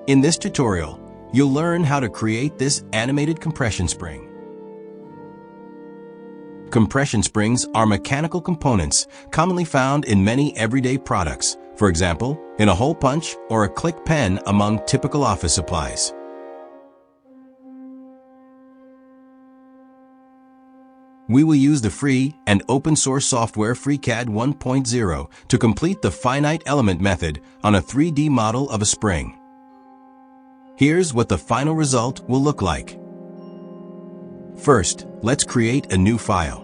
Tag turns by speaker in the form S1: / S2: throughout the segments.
S1: In this tutorial, you'll learn how to create this animated compression spring. Compression springs are mechanical components commonly found in many everyday products, for example, in a hole punch or a click pen among typical office supplies. We will use the free and open-source software FreeCAD 1.0 to complete the finite element method on a 3D model of a spring. Here's what the final result will look like. First, let's create a new file.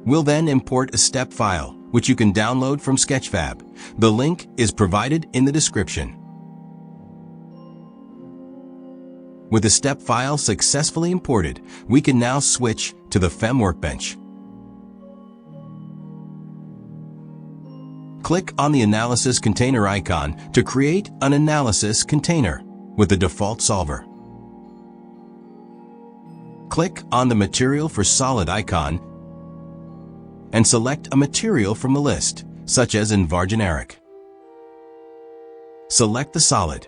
S1: We'll then import a step file, which you can download from Sketchfab. The link is provided in the description. With the step file successfully imported, we can now switch to the FEM Workbench. Click on the analysis container icon to create an analysis container with the default solver. Click on the Material for Solid icon and select a material from the list, such as Invargeneric. Select the solid.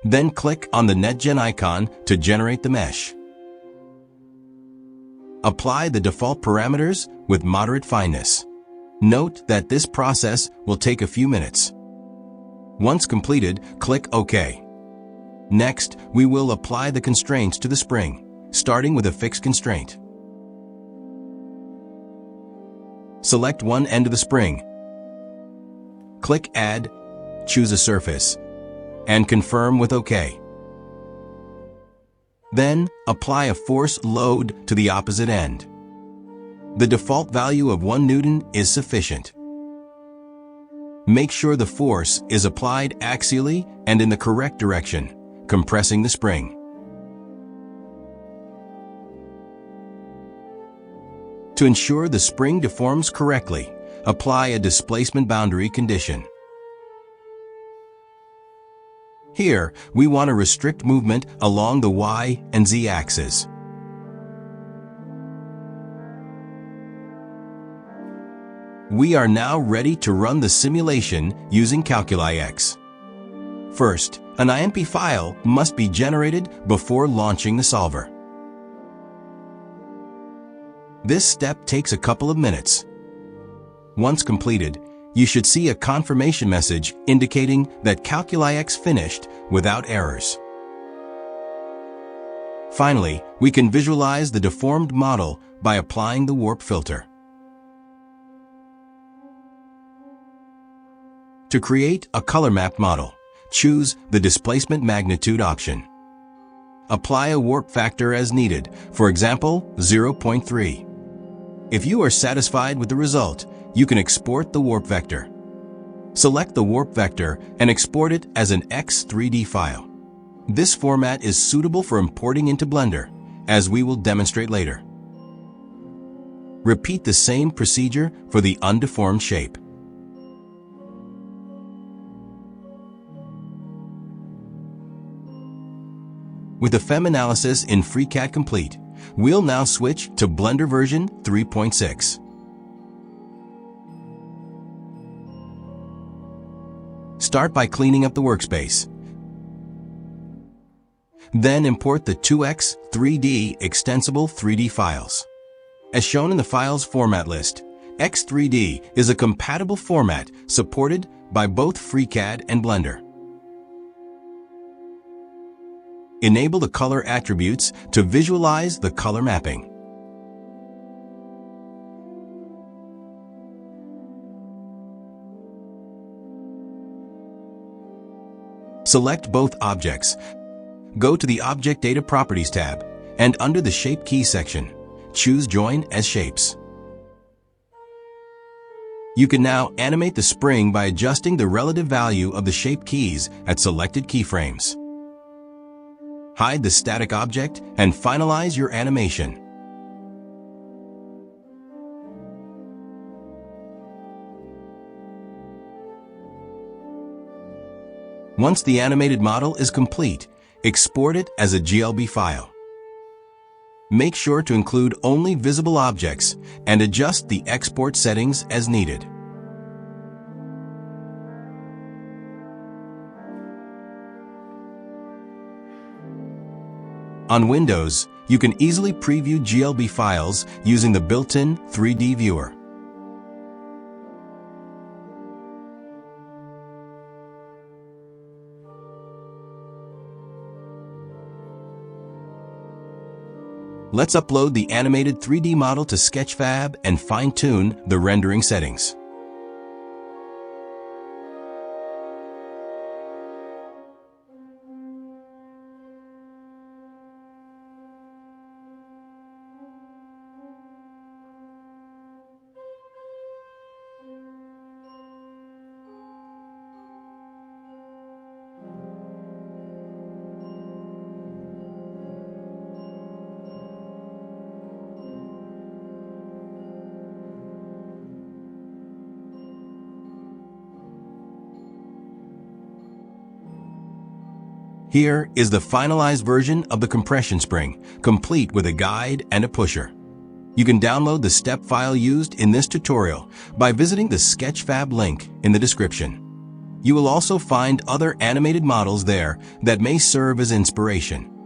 S1: Then click on the NetGen icon to generate the mesh. Apply the default parameters with moderate fineness. Note that this process will take a few minutes. Once completed, click OK. Next, we will apply the constraints to the spring, starting with a fixed constraint. Select one end of the spring. Click Add, choose a surface, and confirm with OK. Then, apply a force load to the opposite end. The default value of 1 Newton is sufficient. Make sure the force is applied axially and in the correct direction, compressing the spring. To ensure the spring deforms correctly, apply a displacement boundary condition. Here, we want to restrict movement along the Y and Z axes. We are now ready to run the simulation using CalculiX. First, an IMP file must be generated before launching the solver. This step takes a couple of minutes. Once completed, you should see a confirmation message indicating that CalculiX finished without errors. Finally, we can visualize the deformed model by applying the warp filter. To create a color map model, choose the displacement magnitude option. Apply a warp factor as needed, for example, 0.3. If you are satisfied with the result, you can export the warp vector. Select the warp vector and export it as an X3D file. This format is suitable for importing into Blender, as we will demonstrate later. Repeat the same procedure for the undeformed shape. With the FEM analysis in FreeCAD complete, we'll now switch to Blender version 3.6. Start by cleaning up the workspace. Then import the 2x3D extensible 3D files. As shown in the files format list, X3D is a compatible format supported by both FreeCAD and Blender. Enable the color attributes to visualize the color mapping. Select both objects. Go to the Object Data Properties tab, and under the Shape Key section, choose Join as Shapes. You can now animate the spring by adjusting the relative value of the shape keys at selected keyframes. Hide the static object and finalize your animation. Once the animated model is complete, export it as a GLB file. Make sure to include only visible objects and adjust the export settings as needed. On Windows, you can easily preview GLB files using the built-in 3D viewer. Let's upload the animated 3D model to Sketchfab and fine-tune the rendering settings. Here is the finalized version of the compression spring, complete with a guide and a pusher. You can download the step file used in this tutorial by visiting the Sketchfab link in the description. You will also find other animated models there that may serve as inspiration.